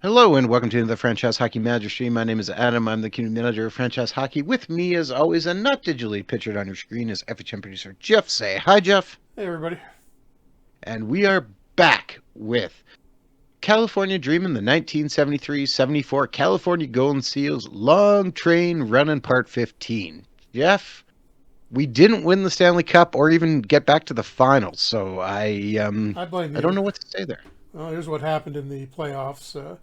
Hello and welcome to the Franchise Hockey Manager stream. My name is Adam. I'm the community manager of Franchise Hockey. With me, as always, and not digitally pictured on your screen, is FHM producer Jeff. Say hi, Jeff. Hey, everybody. And we are back with California Dreamin', the 1973-74 California Golden Seals Long Train Runnin' Part 15. Jeff, we didn't win the Stanley Cup or even get back to the finals, so I blame I don't you. know what to say there. Well, here's what happened in the playoffs.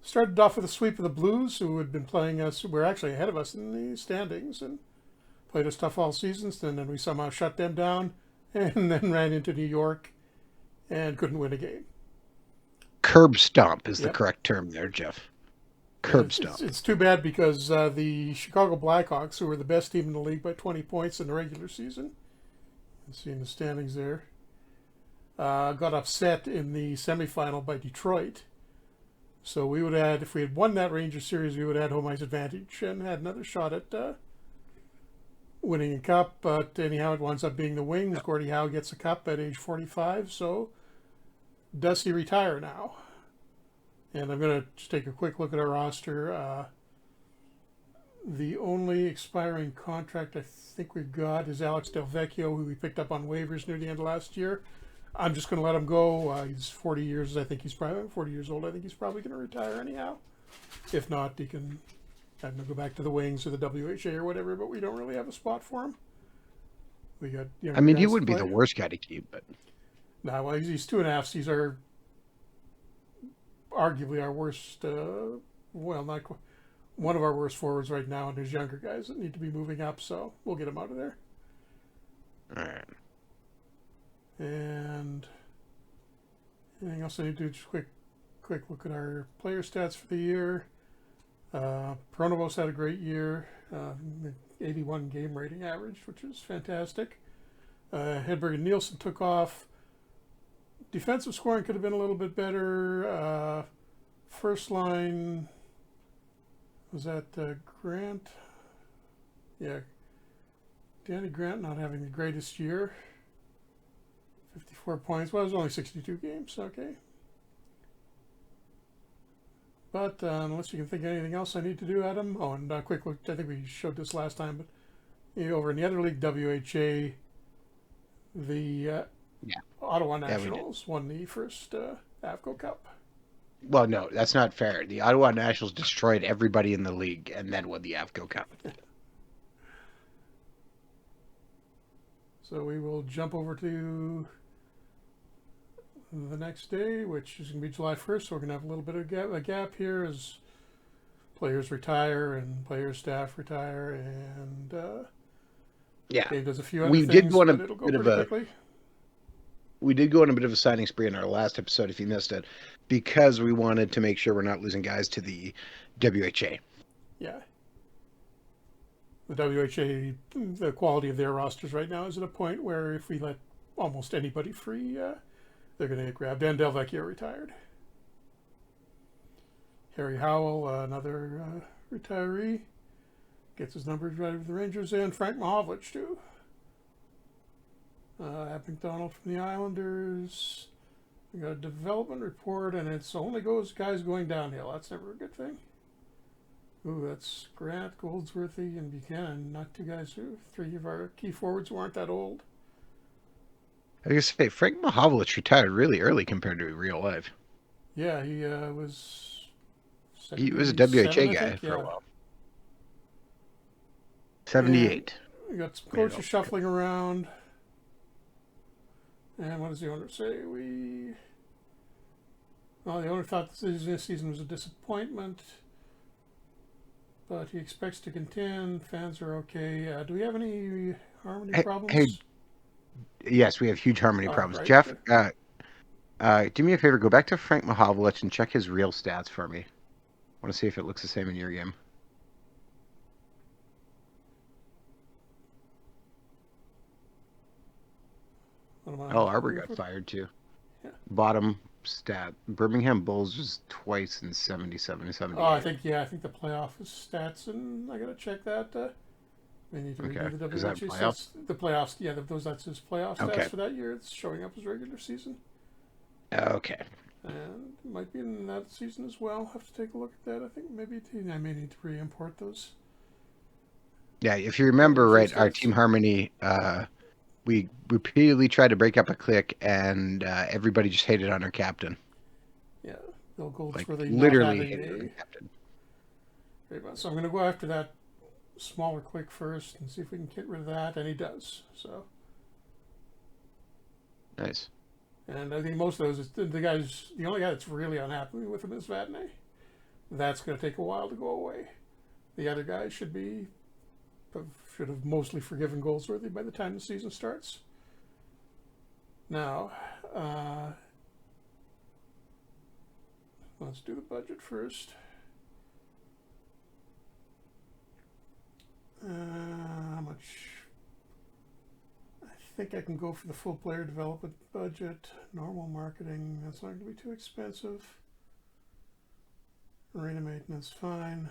Started off with a sweep of the Blues, who had been playing us, were actually ahead of us in the standings and played us tough all seasons. And then we somehow shut them down and then ran into New York and couldn't win a game. Curb stomp is the Yep. correct term there, Jeff. And Curb stomp. it's too bad because the Chicago Blackhawks, who were the best team in the league by 20 points in the regular season, you see in the standings there, got upset in the semifinal by Detroit. So we would have had, if we had won that Ranger series, we would have had home ice advantage and had another shot at winning a cup. But anyhow, it winds up being the Wings. Gordie Howe gets a cup at age 45. So does he retire now? And I'm going to just take a quick look at our roster. The only expiring contract I think we've got is Alex Del Vecchio, who we picked up on waivers near the end of last year. I'm just going to let him go. He's 40 years. I think he's probably 40 years old. I think he's probably going to retire anyhow. If not, he can, I don't know, go back to the Wings or the WHA or whatever. But we don't really have a spot for him. We got I younger mean, he guys to wouldn't be the play. worst guy to keep, but Now, well, he's 2.5. He's our arguably our worst. Well, not one of our worst forwards right now, and there's younger guys that need to be moving up. So we'll get him out of there. all right. And anything else I need to do? Just quick look at our player stats for the year. Pronovos had a great year, 81 game rating average, which is fantastic. Hedberg and Nielsen took off. Defensive scoring could have been a little bit better. First line was that Grant. Yeah, Danny Grant not having the greatest year. 54 points. Well, it was only 62 games. Okay. But unless you can think of anything else I need to do, Adam. Oh, and quick look. I think we showed this last time, but over in the other league, WHA, the Yeah, Ottawa yeah, we did. Nationals won the first AFCO Cup. Well, no, that's not fair. The Ottawa Nationals destroyed everybody in the league and then won the AVCO Cup. So we will jump over to the next day, which is going to be July 1st. So we're going to have a little bit of a gap here as players retire and player staff retire, and Yeah, Dave does a few other we did things, go on but a it'll go bit of pretty a quickly. we did go on a bit of a signing spree in our last episode. If you missed it, because we wanted to make sure we're not losing guys to the WHA. Yeah. The WHA, the quality of their rosters right now is at a point where if we let almost anybody free, they're going to get grabbed. And Del Vecchio retired. Harry Howell, another retiree, gets his numbers right with the Rangers, and Frank Mahovlich, too. Ab McDonald from the Islanders. We got a development report, and it's only goes guys going downhill. That's never a good thing. Ooh, that's Grant, Goldsworthy, and Buchanan. Not two guys who, three of our key forwards who aren't that old. I was gonna say Frank Mahovlich retired really early compared to real life. Yeah, he was He was a 77, WHA I guy think. for a Yeah. while. And 78. we got some Made it coaches all. shuffling around. And what does the owner say? Well, the owner thought this season was a disappointment, but he expects to contend. Fans are okay. Do we have any harmony Hey, problems? yes, we have huge harmony Oh, problems. right. Jeff, do me a favor. Go back to Frank Mahovlich and check his real stats for me. I want to see if it looks the same in your game. What am I Oh, Arbor looking got for? fired too. Yeah. Bottom stat. Birmingham Bulls was twice in 77 and Oh, I 78. think the playoff stats, and I gotta check that. We need to Okay. redo the Is that WHA playoff? stats. The playoffs, yeah, that's his playoff stats Okay. for that year. It's showing up as regular season. Okay. And might be in that season as well. Have to take a look at that. I think maybe I may need to re-import those Yeah, if you remember usual right, our stats. Team Harmony, we repeatedly tried to break up a clique, and everybody just hated on our captain. Yeah, Bill Gold's Like really not literally having hated on our a captain. great one. So I'm going to go after that smaller click first and see if we can get rid of that, and he does. So, Nice. and I think most of those, the guys, the only guy that's really unhappy with him is Vatney. That's going to take a while to go away. The other guys should have mostly forgiven Goldsworthy by the time the season starts. Now, let's do the budget first. How much? I think I can go for the full player development budget. Normal marketing, that's not going to be too expensive. Arena maintenance, fine.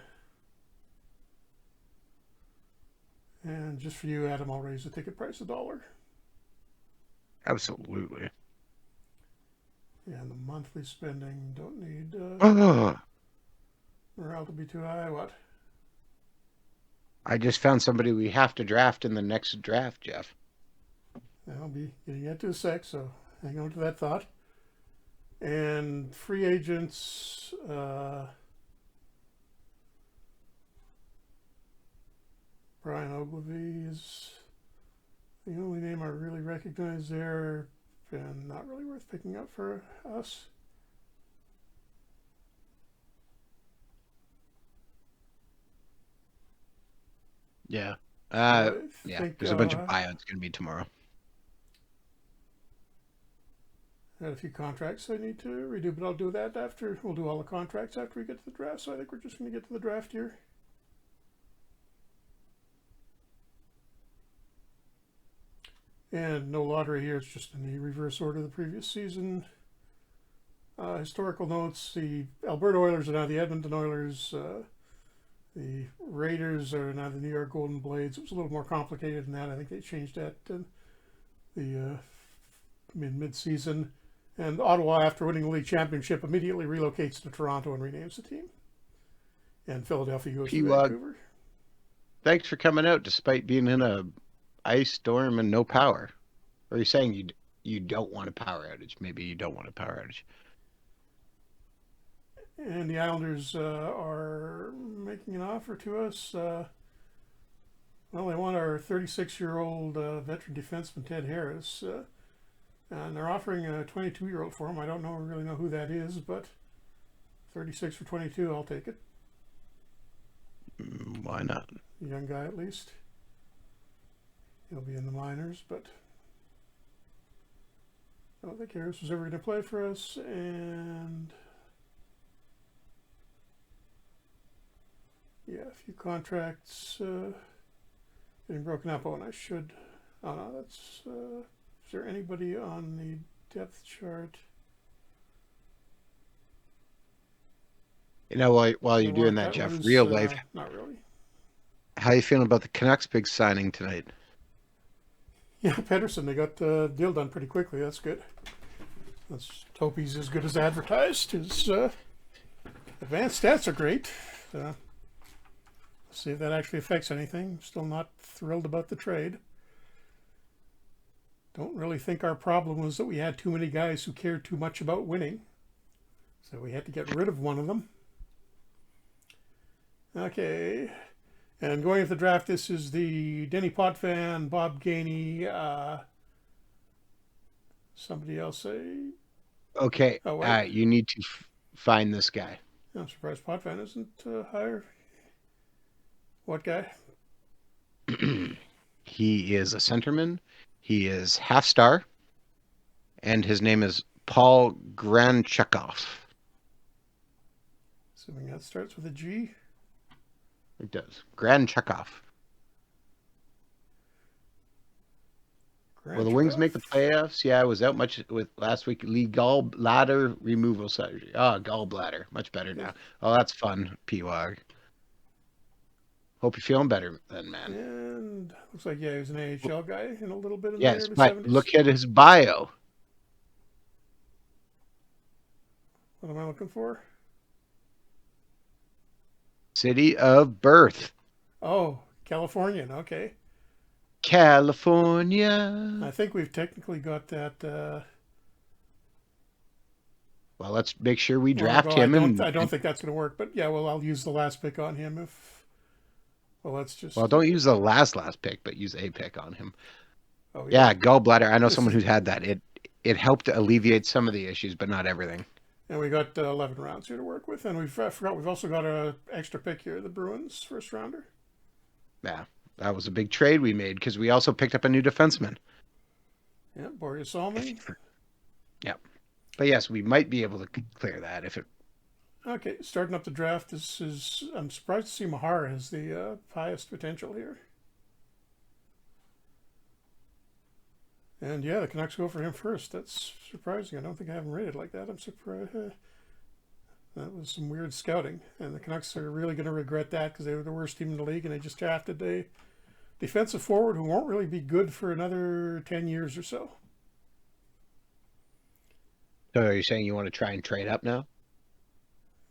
And just for you, Adam, I'll raise the ticket price $1. Absolutely. And the monthly spending, don't need Oh, morale to be too high. What? I just found somebody we have to draft in the next draft, Jeff. I'll be getting that to a sec, so hang on to that thought. And free agents, Brian Ogilvy is the only name I really recognize there, and not really worth picking up for us. Yeah. So I Yeah. think There's a bunch of buyouts going to be tomorrow. I had a few contracts I need to redo, but I'll do that after. We'll do all the contracts after we get to the draft. So I think we're just going to get to the draft here. And no lottery here. It's just in the reverse order of the previous season. Historical notes: the Alberta Oilers are now the Edmonton Oilers. The Raiders are now the New York Golden Blades. It was a little more complicated than that. I think they changed that in the mid-season. And Ottawa, after winning the league championship, immediately relocates to Toronto and renames the team. And Philadelphia goes to P-Wog, Vancouver. thanks for coming out despite being in a ice storm and no power. Or are you saying you don't want a power outage? Maybe you don't want a power outage. And the Islanders are making an offer to us. Well, they want our 36-year-old veteran defenseman, Ted Harris. And they're offering a 22-year-old for him. I don't really know who that is, but 36 for 22, I'll take it. Why not? A young guy at least. He'll be in the minors, but I don't think Harris was ever going to play for us. And yeah, a few contracts getting broken up. Oh, and I should. Oh no, that's. Is there anybody on the depth chart? You know, while you're doing that, Jeff, real life, Not really. how you feeling about the Canucks big signing tonight? Yeah, Pedersen, they got the deal done pretty quickly. That's good. Let's hope he's as good as advertised. His advanced stats are great. Let's see if that actually affects anything. Still not thrilled about the trade. Don't really think our problem was that we had too many guys who cared too much about winning. So we had to get rid of one of them. Okay. And going into the draft, this is the Denny Potvin, Bob Gainey, somebody else. Okay, Oh, wait. you need to find this guy. I'm surprised Potvin isn't higher. What guy? He is a centerman. He is half star, and his name is Paul Granchukov. Assuming that starts with a G. It does. Granchukov. Will the Wings make the playoffs? Yeah, I was out much with last week. League gallbladder removal surgery. Oh, gallbladder. Much better now. Oh, that's fun, P-Wog. Hope you're feeling better then, man. And looks like, yeah, he was an AHL guy in a little bit in Yes, the early but 70s. look at his bio. What am I looking for? City of birth. Oh, Californian. Okay. I California. think we've technically got that. Well, let's make sure we Well, draft well, I him don't. and I don't think that's going to work. But yeah, well, I'll use the last pick on him. If well, let's well, just. don't use the last pick, but use a pick on him. Oh yeah. Yeah, gallbladder. I know This someone is. who's had that. It helped alleviate some of the issues, but not everything. And we got 11 rounds here to work with, and we've forgot we've also got a extra pick here, the Bruins first rounder. Yeah, that was a big trade we made because we also picked up a new defenseman. Yeah, Boreas Salming. Yeah, but yes, we might be able to clear that if it. Okay, starting up the draft. This is. I'm surprised to see Mahar has the highest potential here. And yeah, the Canucks go for him first. That's surprising. I don't think I have him rated like that. I'm surprised. That was some weird scouting. And the Canucks are really going to regret that because they were the worst team in the league and they just drafted a defensive forward who won't really be good for another 10 years or so. So are you saying you want to try and trade up now?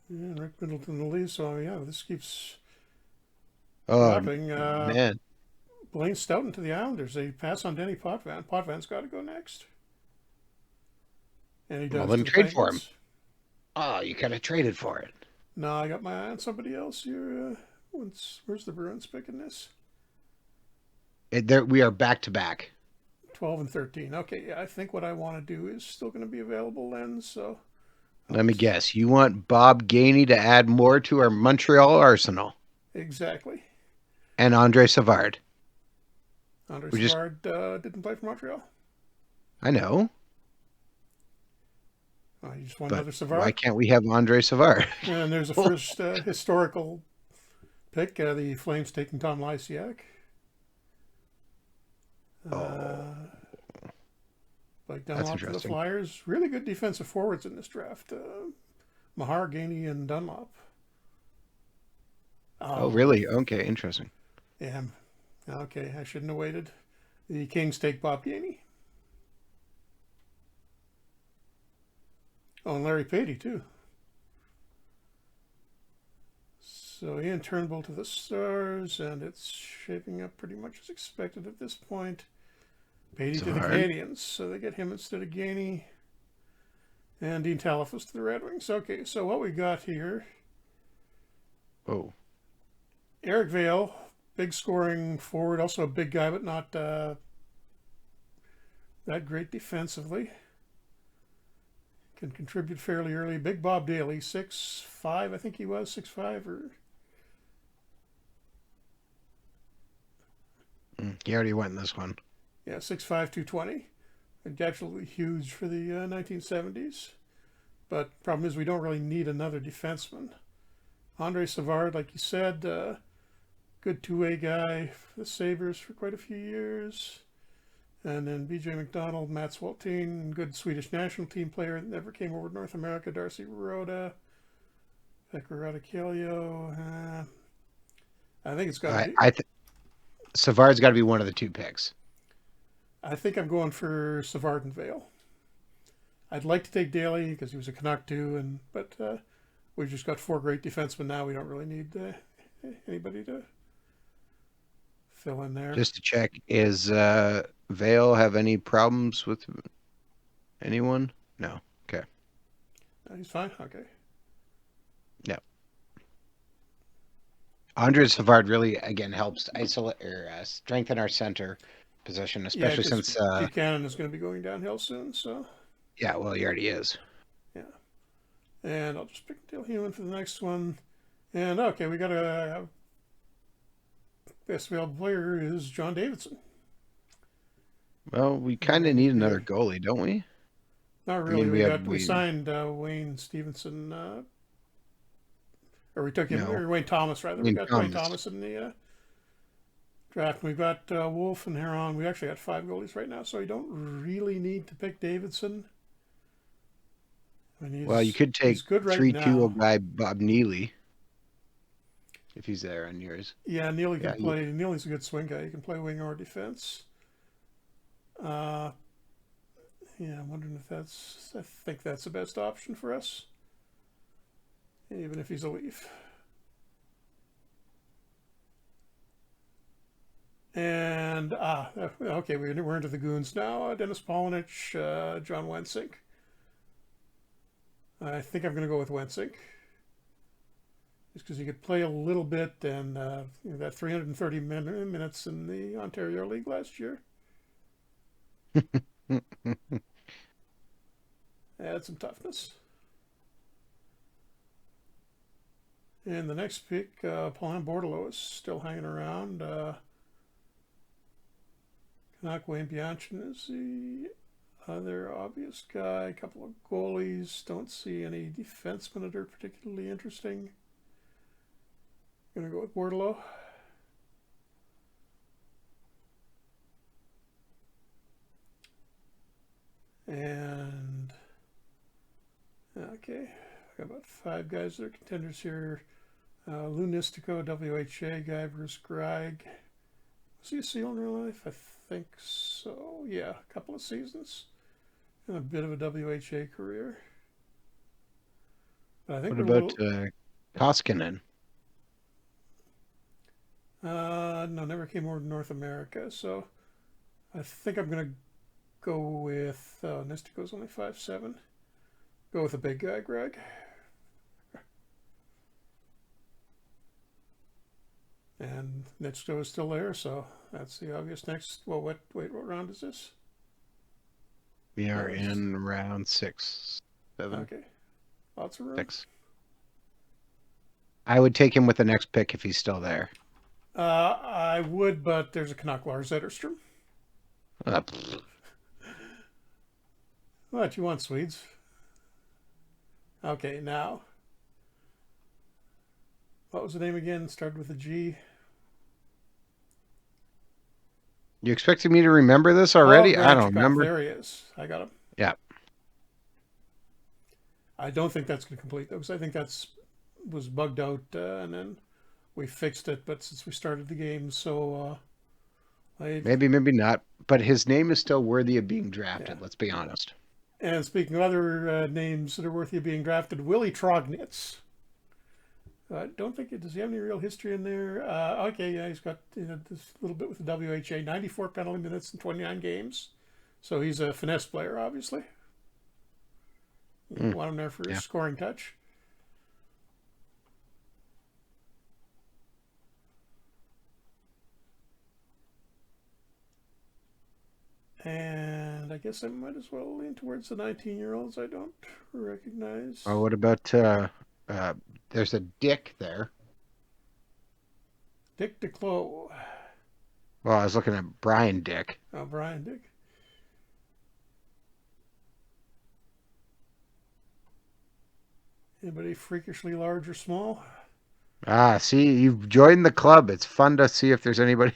Yeah, Rick Middleton the lead. So yeah, this keeps Oh dropping. man, Blaine Stoughton to the Islanders. They pass on Denny Potvin. Potvin's got to go next. And he well does then to the trade for him. Penguins. Oh, you could have traded for it. No, I got my eye on somebody else here. Where's the Bruins picking this? There, we are back to back. 12 and 13. Okay, yeah, I think what I want to do is still going to be available then. So Let me guess. You want Bob Gainey to add more to our Montreal arsenal exactly. and Andre Savard. Andre We just, Savard didn't play for Montreal. I know, Oh, you just want but another why Savard. can't we have Andre Savard? And there's a first historical pick. The Flames taking Tom Lysiak. Oh, Blake that's Dunlop for the interesting. Flyers. Really good defensive forwards in this draft. Mahar, Gainey, and Dunlop. Oh, Oh, really? Okay, interesting. yeah. Okay, I shouldn't have waited. The Kings take Bob Gainey. Oh, and Larry Patey, too. So Ian Turnbull to the Stars, and it's shaping up pretty much as expected at this point. Patey to the Savard. Canadiens, so they get him instead of Gainey. And Dean Talifas to the Red Wings. Okay, so what we got here, Oh, Eric Vale, big scoring forward, also a big guy, but not that great defensively. Can contribute fairly early. Big Bob Daly, 6'5", I think he was, 6'5", or he already went in this one. yeah, 6'5", 220. Absolutely huge for the 1970s. But problem is we don't really need another defenseman. Andre Savard, like you said, good two-way guy for the Sabres for quite a few years. And then B.J. McDonald, Matt Swaltine, good Swedish national team player that never came over to North America, Darcy Rhoda, Pekka Radicchio. I think it's got to I, be. I th- Savard's got to be one of the two picks. I think I'm going for Savard and Vale. I'd like to take Daly because he was a Canuck too, but we've just got four great defensemen now. We don't really need anybody to fill in there. Just to check, is Vale have any problems with anyone? No. Okay. He's fine. Okay. Yeah. Andre Savard really again helps isolate or strengthen our center position, Yeah, especially because since Buchanan is going to be going downhill soon. So yeah, well, he already is. yeah, and I'll just pick Dale Heumann for the next one. And okay, we got a best available player is John Davidson. Well, we kind of need another goalie, don't we? Not I really. mean, We signed Wayne Stevenson, or we took him, no, or Wayne Thomas rather. We Wayne got Wayne Thomas. Thomas in the draft. We've got Wolf and Heron. We actually got 5 goalies right now, so you don't really need to pick Davidson. I mean, Well, you could he's take good right 3-2 now. guy Bob Neely if he's there on yours. Yeah, Neely can Yeah, play. Neely's a good swing guy. He can play wing or defense. Yeah, I'm wondering if I think that's the best option for us. even if he's a Leaf. And, okay, we're into the goons now. Dennis Polnich, John Wensink. I think I'm going to go with Wensink. Just because he could play a little bit and that 330 minutes in the Ontario League last year. Add some toughness. And the next pick, Paulin Bordelot is still hanging around. Canuck Wayne Bianchin is the other obvious guy. A couple of goalies. Don't see any defensemen that are particularly interesting. Gonna go with Bordelot. And okay, I got about 5 guys that are contenders here. Lou Nistico, WHA guy versus Greg. Was he a SEAL in real life? I think so. Yeah, a couple of seasons and a bit of a WHA career. But I think What we're about a little. Koskinen? No, never came over to North America. So I think I'm gonna go with Nistico's only 5'7". Go with a big guy, Greg. And Nitzko is still there, so that's the obvious next. Well, what round is this? We are in round 6, 7, Okay, lots of room. 6. I would take him with the next pick if he's still there. I would, but there's a Canuck, Lars Zetterstrom. What you want, Swedes? Okay, now. What was the name again? Started with a G. You expected me to remember this already? I don't remember. There he is. I got him. Yeah. I don't think that's going to complete though, because I think that's was bugged out, and then we fixed it. But since we started the game, so maybe not. But his name is still worthy of being drafted. Yeah. Let's be honest. And speaking of other names that are worthy of being drafted, Willie Trognitz. I don't think does he have any real history in there? Okay, yeah, he's got this little bit with the WHA, 94 penalty minutes in 29 games. So he's a finesse player, obviously. You want him there for his scoring touch. And I guess I might as well lean towards the 19-year-olds I don't recognize. Oh, what about there's a Dick there. Dick DeClos. Well, I was looking at Brian Dick. Oh, Brian Dick. Anybody freakishly large or small? See, you've joined the club. It's fun to see if there's anybody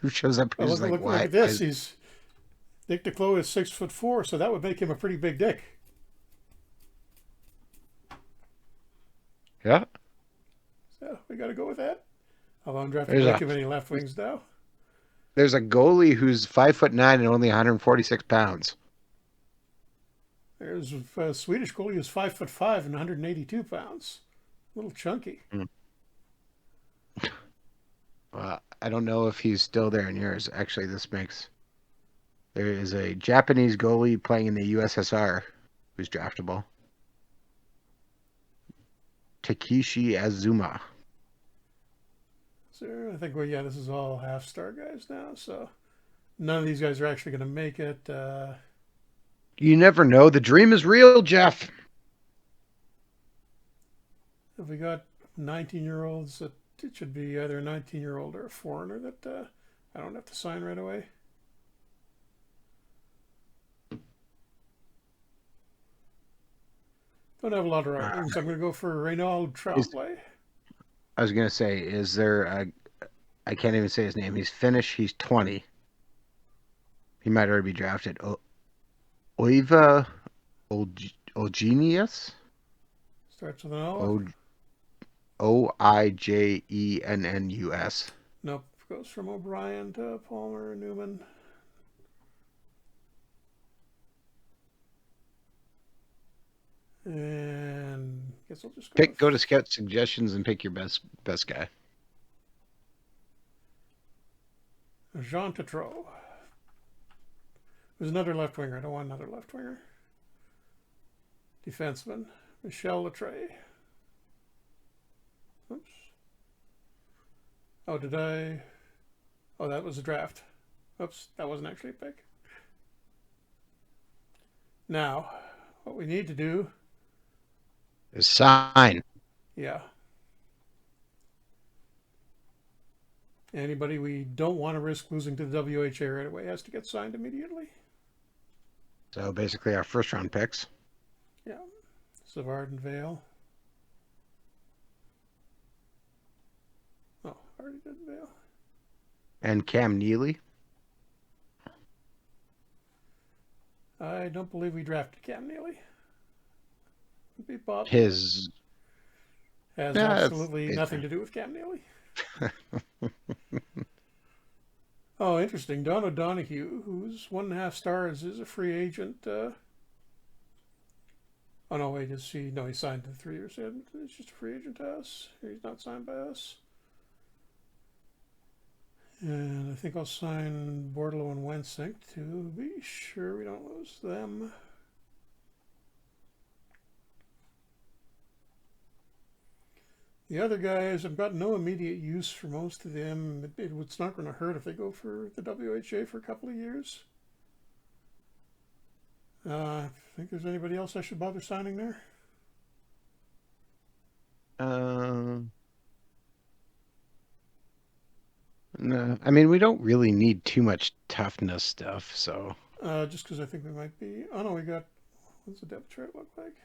who shows up who's look at this. Dick DeClos is 6'4", so that would make him a pretty big dick. Yeah. So we got to go with that. Although I'm drafting way too many left wings now. There's a goalie who's 5'9" and only 146 pounds. There's a Swedish goalie who's 5'5" and 182 pounds. A little chunky. Well, I don't know if he's still there in yours. Actually, there is a Japanese goalie playing in the USSR who's draftable. Takeshi Azuma. So I think, this is all half-star guys now, so none of these guys are actually going to make it. You never know. The dream is real, Jeff. If we got 19-year-olds, it should be either a 19-year-old or a foreigner that I don't have to sign right away. Don't have a lot of writings. So I'm going to go for Reynald Tremblay. I was going to say, is there I can't even say his name. He's Finnish. He's 20. He might already be drafted. Oiva Ogenius? Starts with an O. Oijennus. Nope. Goes from O'Brien to Palmer, Newman. And guess I'll just go Go to scout suggestions and pick your best guy. Jean Tatreau. There's another left winger. I don't want another left winger. Defenseman. Michel Latreille. Oops. Oh, did I? Oh, that was a draft. Oops, that wasn't actually a pick. Now, what we need to do, Is sign. yeah. Anybody we don't want to risk losing to the WHA right away has to get signed immediately. So basically our first round picks. Yeah. Savard and Vale. Oh, already did Vale. And Cam Neely. I don't believe we drafted Cam Neely. Be Bob. His Has yeah, absolutely nothing to do with Cam Neely. Oh, interesting. Don O'Donoghue, who's 1.5 stars, is a free agent. Oh no, wait, is he? No, he signed to 3 years. He's just a free agent to us. He's not signed by us. And I think I'll sign Bordelot and Wensink to be sure we don't lose them. The other guys, I've got no immediate use for most of them. It's not going to hurt if they go for the WHA for a couple of years. Think there's anybody else I should bother signing there? No, I mean we don't really need too much toughness stuff. So Just because I think we might be. Oh no, we got. What's the depth chart look like?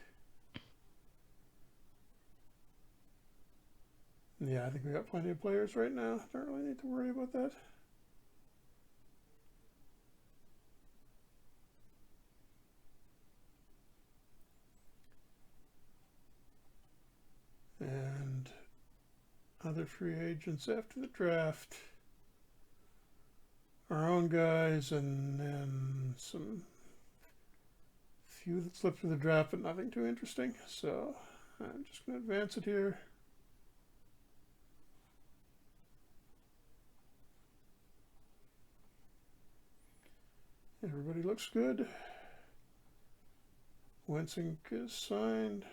Yeah, I think we got plenty of players right now. Don't really need to worry about that. And other free agents after the draft. Our own guys, and then some few that slipped through the draft, but nothing too interesting. So I'm just going to advance it here. Everybody looks good. Wensink is signed.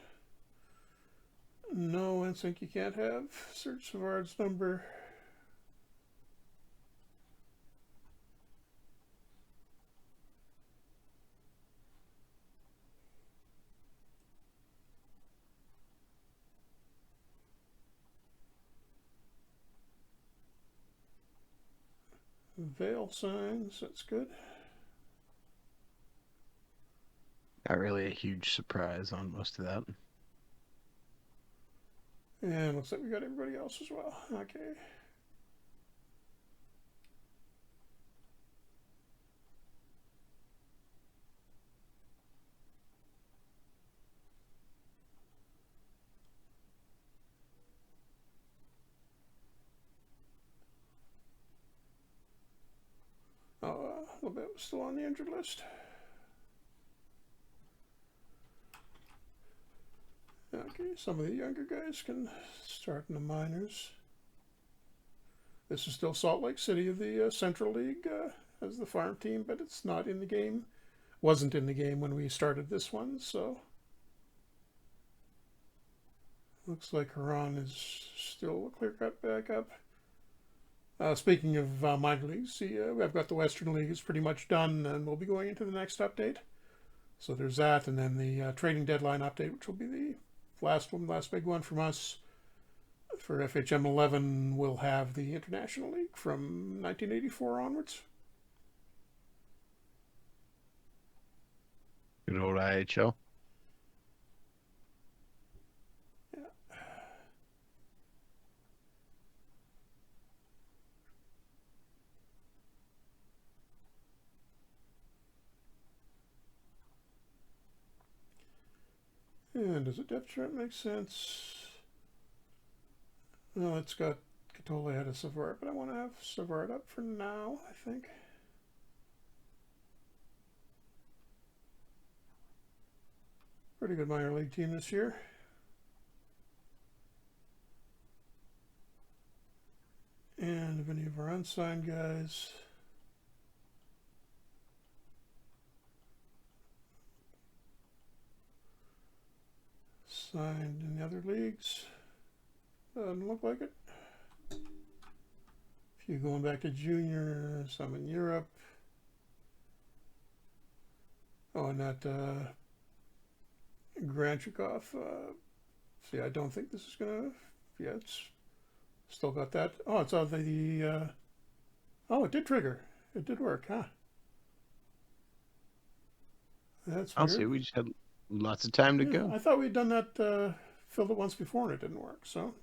No, Wensink you can't have. Search Savard's number. Vale signs, that's good. not really a huge surprise on most of that. And looks like we got everybody else as well. Okay. Oh, a little bit was still on the injured list. Okay, some of the younger guys can start in the minors. This is still Salt Lake City of the Central League as the farm team, but it's not in the game. Wasn't in the game when we started this one, so looks like Huron is still a clear-cut backup. Speaking of minor leagues, see, I've got the Western League is pretty much done, and we'll be going into the next update. So there's that, and then the trading deadline update, which will be the last big one from us. For FHM 11, we'll have the International League from 1984 onwards. Good old IHL. And does a depth chart make sense? No, it's got Catole ahead of Savard, but I want to have Savard up for now, I think. Pretty good minor league team this year. And if any of our unsigned guys signed in the other leagues, doesn't look like it. If you're going back to junior, some in Europe. Oh, and that Granchikov. See, I don't think this is gonna. Yeah, it's still got that. Oh, it's on the. Oh, it did trigger. It did work, huh? That's I'll see. weird. We just had lots of time to Yeah, go. I thought we'd done that, filled it once before and it didn't work. So,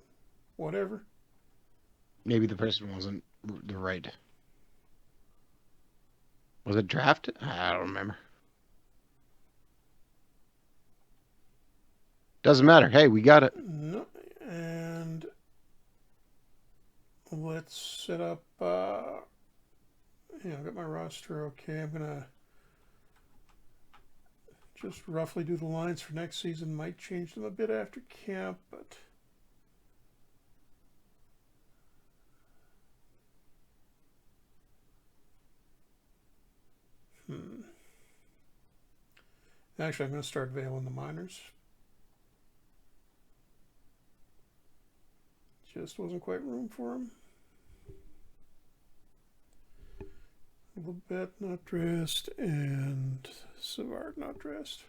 whatever. Maybe the person wasn't the right. Was it drafted? I don't remember. Doesn't matter. Hey, we got it. No, and let's set up. Yeah, I've got my roster. Okay, I'm gonna just roughly do the lines for next season. Might change them a bit after camp, but. Actually, I'm going to start Vale in the minors. Just wasn't quite room for him. Lebet not dressed, and Savard not dressed.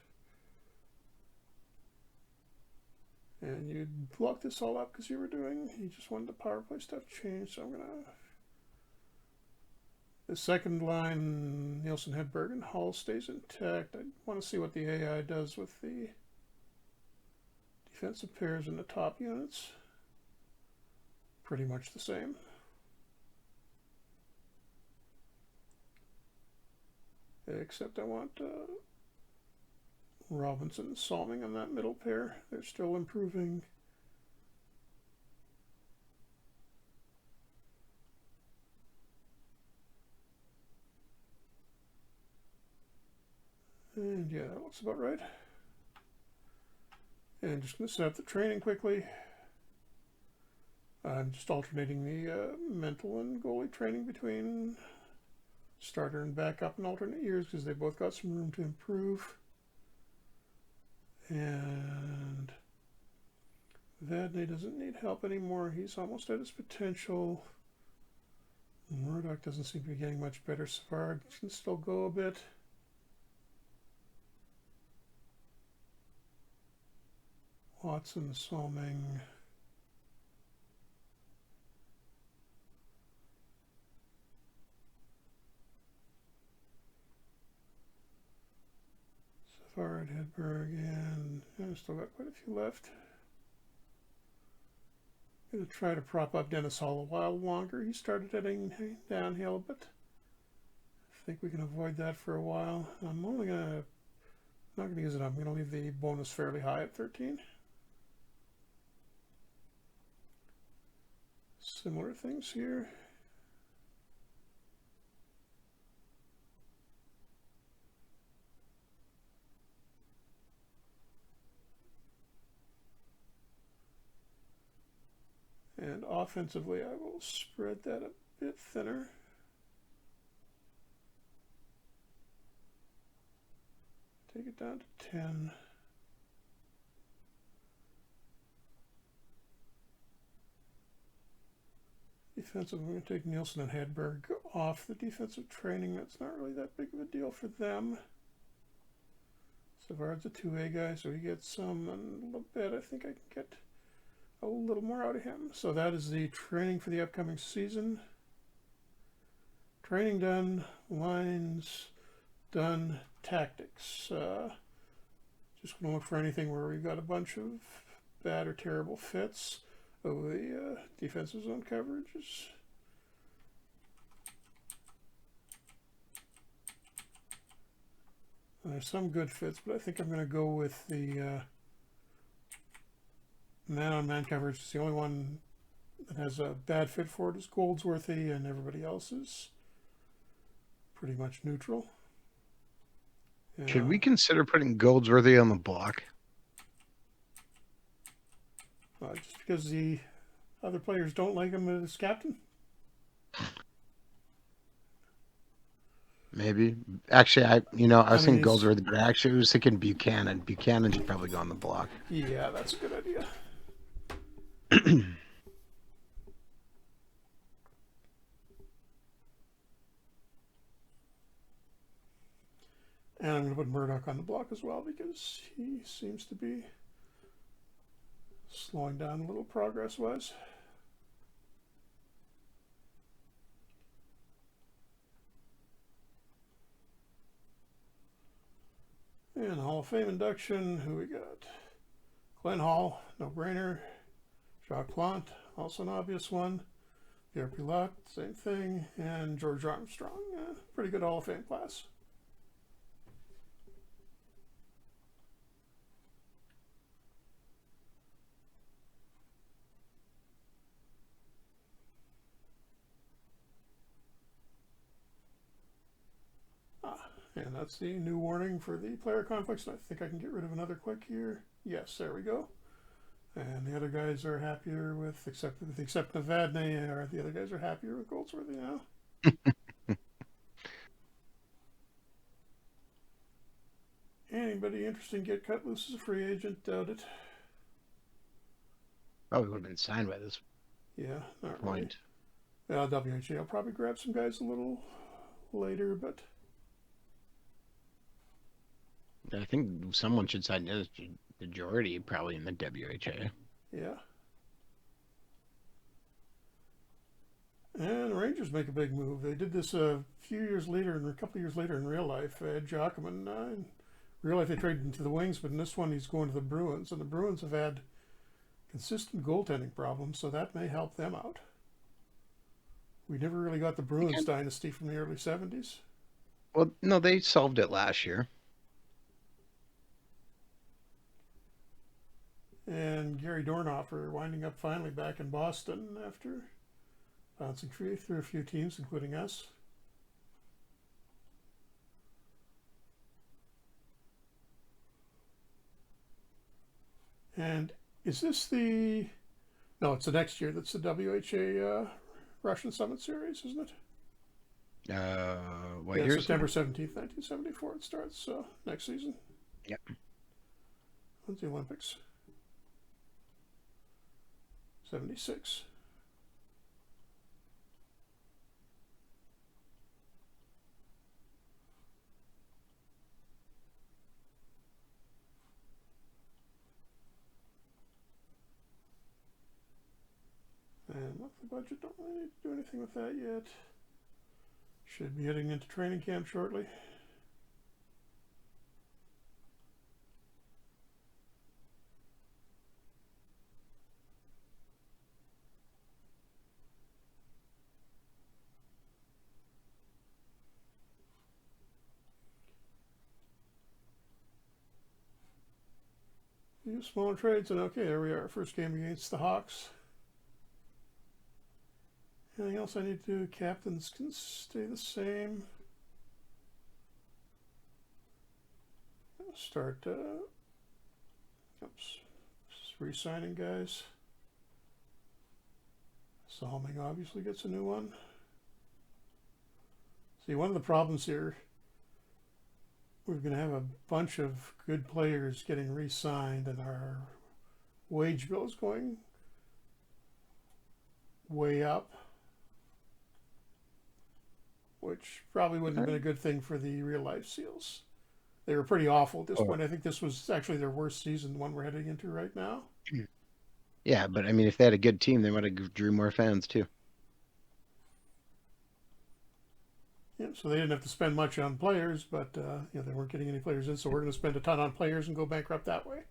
And you blocked this all up because you were doing, you just wanted the power play stuff changed, so I'm going to. The second line, Nielsen, Hedberg, and Hull stays intact. I want to see what the AI does with the defensive pairs in the top units. Pretty much the same. Except I want Robinson and Salming on that middle pair. They're still improving. And yeah, that looks about right. And just going to set up the training quickly. I'm just alternating the mental and goalie training between starter and backup in alternate years because they both got some room to improve. And Vadney doesn't need help anymore. He's almost at his potential. Murdoch doesn't seem to be getting much better. Savard can still go a bit. Watson, Salming. Savard, Hedberg, and I've still got quite a few left. I'm going to try to prop up Dennis Hall a while longer. He started heading downhill, but I think we can avoid that for a while. I'm only going to, not going to use it up. I'm going to leave the bonus fairly high at 13. Similar things here. And offensively, I will spread that a bit thinner. Take it down to 10. Defensive, I'm going to take Nielsen and Hedberg off the defensive training. That's not really that big of a deal for them. Savard's a 2A guy, so he gets some, and a little bit. I think I can get a little more out of him. So that is the training for the upcoming season. Training done, lines done, tactics. Just going to look for anything where we've got a bunch of bad or terrible fits of the defensive zone coverages. And there's some good fits, but I think I'm going to go with the man-on-man coverage. It's the only one that has a bad fit for it is Goldsworthy, and everybody else is pretty much neutral. Should we consider putting Goldsworthy on the block? Just because the other players don't like him as captain? maybe. Actually, I I was mean, thinking he's Goldsworthy, but I actually was thinking Buchanan. Buchanan should probably go on the block. yeah, that's a good idea. And I'm going to put Murdoch on the block as well because he seems to be slowing down a little progress-wise. And Hall of Fame induction, who we got? Glenn Hall, no-brainer. Jacques Plante, also an obvious one. Pierre Pilote, same thing. And George Armstrong, pretty good Hall of Fame class. And that's the new warning for the player conflicts. I think I can get rid of another quick here. Yes, there we go. And the other guys are happier with, except Navadne, or the other guys are happier with Goldsworthy now. Anybody interested in get cut loose as a free agent? Doubt it. Probably would have been signed by this Yeah, not point. really. WHA will probably grab some guys a little later, but I think someone should sign this. The majority probably in the WHA. yeah. And the Rangers make a big move. They did this a few years later, and a couple of years later in real life. Ed Jockman, in real life they traded him to the Wings, but in this one he's going to the Bruins, and the Bruins have had consistent goaltending problems, so that may help them out. We never really got the Bruins dynasty from the early 70s. Well, no, they solved it last year. And Gary Dornhofer winding up finally back in Boston after bouncing through a few teams, including us. And is this the... No, it's the next year. That's the WHA Russian Summit Series, isn't it? What Yeah, year? September 17th, 1974 it starts, next season. Yep. When's the Olympics? 76. And monthly budget, don't really need to do anything with that yet. Should be heading into training camp shortly. Few smaller trades, and okay, there we are. First game against the Hawks. Anything else I need to do? Captains can stay the same. Start, re-signing guys. Salming obviously gets a new one. See, one of the problems here, we're going to have a bunch of good players getting re-signed, and our wage bill is going way up, which probably wouldn't have been a good thing for the real life SEALs. They were pretty awful at this point. I think this was actually their worst season, the one we're heading into right now. Yeah, but I mean, if they had a good team, they might have drew more fans too. Yeah, so they didn't have to spend much on players, but they weren't getting any players in, so we're going to spend a ton on players and go bankrupt that way.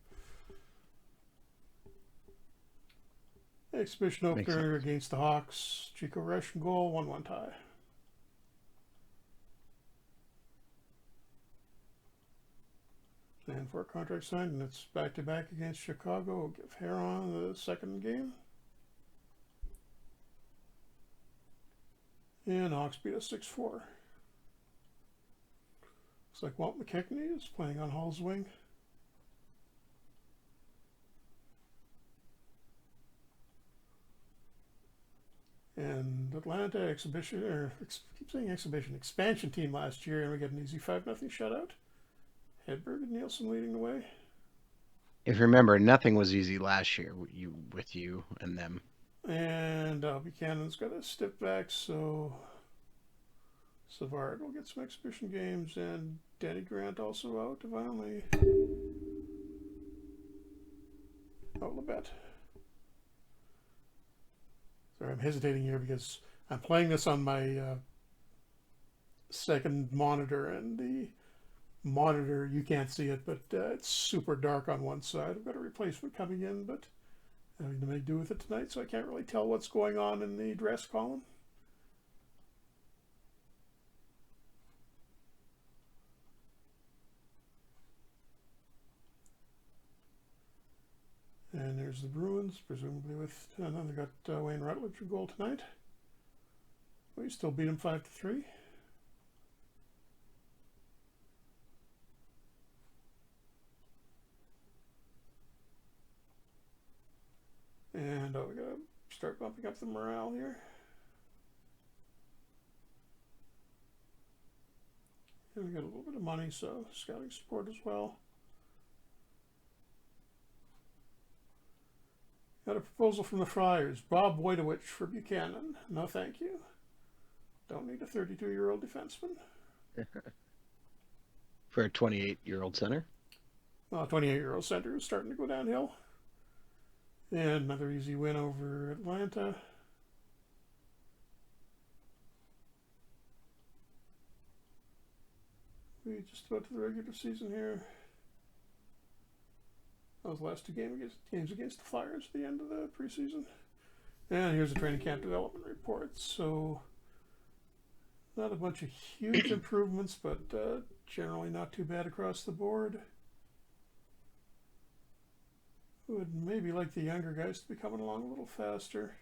Exhibition opener against the Hawks. Chico Russian goal, 1-1 tie. And for a contract signed, and it's back-to-back against Chicago. We'll give Heron the second game. And Hawks beat us 6-4. Looks like Walt McKechnie is playing on Hall's wing. And Atlanta exhibition, keep saying exhibition, expansion team last year, and we get an easy 5-0 shutout. Hedberg and Nielsen leading the way. If you remember, nothing was easy last year with you and them. And Buchanan's got a step back, so Savard will get some exhibition games, and Danny Grant also out. Violently. Oh, Labette. Sorry, I'm hesitating here because I'm playing this on my second monitor, and the monitor, you can't see it, but it's super dark on one side. I've got a replacement coming in, but having to make do with it tonight, so I can't really tell what's going on in the dress column. And there's the Bruins, presumably with another got Wayne Rutledge a goal tonight. We still beat them 5-3. And we gotta start bumping up the morale here. And we got a little bit of money, so scouting support as well. Got a proposal from the Friars. Bob Wojtowicz for Buchanan. No, thank you. Don't need a 32-year-old defenseman. For a 28-year-old center. Well, 28-year-old center is starting to go downhill. And another easy win over Atlanta. We just about to the regular season here. Those last two games against the Flyers at the end of the preseason. And here's the training camp development report. So, not a bunch of huge improvements, but generally not too bad across the board. Would maybe like the younger guys to be coming along a little faster.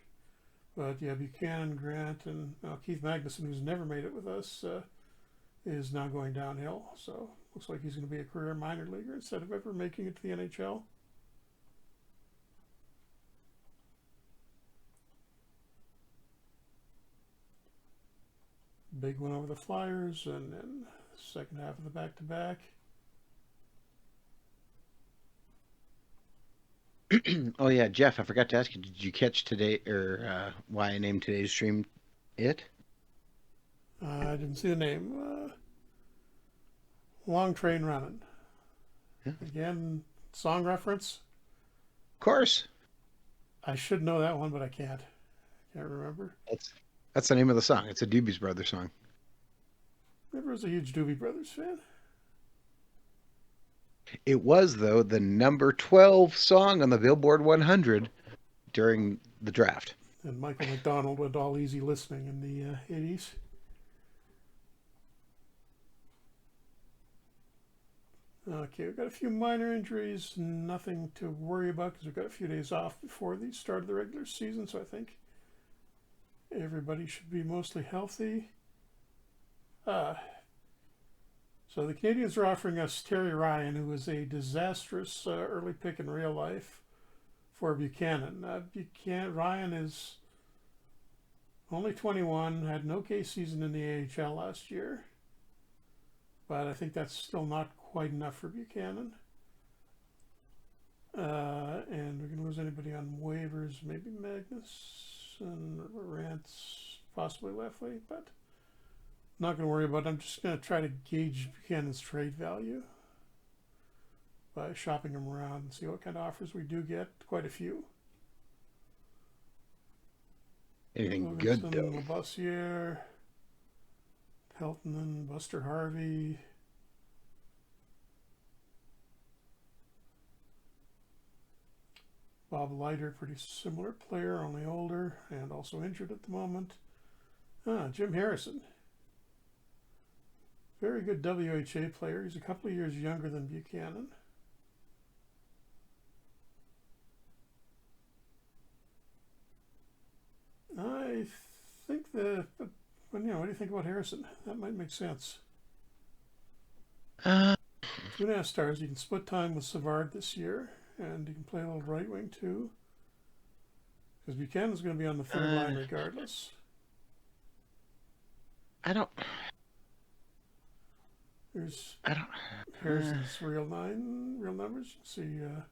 But yeah, Buchanan, Grant, and Keith Magnuson, who's never made it with us, is now going downhill. So, looks like he's going to be a career minor leaguer instead of ever making it to the NHL. Big one over the Flyers, and then second half of the back-to-back. Oh yeah, Jeff, I forgot to ask you, did you catch today, or why I named today's stream it? I didn't see the name. Long Train Runnin. Yeah. Again, song reference. Of course. I should know that one, but I can't. I can't remember. That's the name of the song. It's a Doobie Brothers song. Never was a huge Doobie Brothers fan. It was, though, the number 12 song on the Billboard 100 during the draft. And Michael McDonald went all easy listening in the 80s. Okay, we've got a few minor injuries, nothing to worry about because we've got a few days off before the start of the regular season, so I think everybody should be mostly healthy. So the Canadians are offering us Terry Ryan, who was a disastrous early pick in real life, for Buchanan. Ryan is only 21, had an okay season in the AHL last year, but I think that's still not quite enough for Buchanan. And we're going to lose anybody on waivers, maybe Magnus and Rance, possibly Leffley, but not going to worry about it. I'm just going to try to gauge Buchanan's trade value by shopping him around and see what kind of offers we do get. Quite a few. Anything good, though? Labussiere, Peltonen, Buster Harvey. Bob Leiter, pretty similar player, only older and also injured at the moment. Jim Harrison. Very good WHA player. He's a couple of years younger than Buchanan. I think what do you think about Harrison? That might make sense. 2.5 stars. You can split time with Savard this year, and you can play a little right wing too. Because Buchanan's going to be on the third line regardless. I don't. There's I don't. Harrison's real numbers. You can see a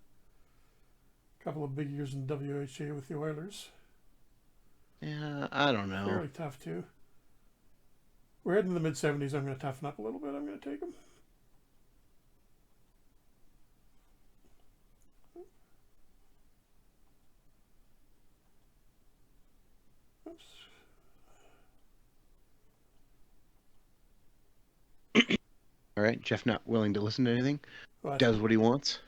couple of big years in WHA with the Oilers. Yeah, I don't know. Fairly tough too. We're heading in the mid 70s. I'm going to toughen up a little bit. I'm going to take him. Oops. All right, Jeff not willing to listen to anything. What? Does what he wants.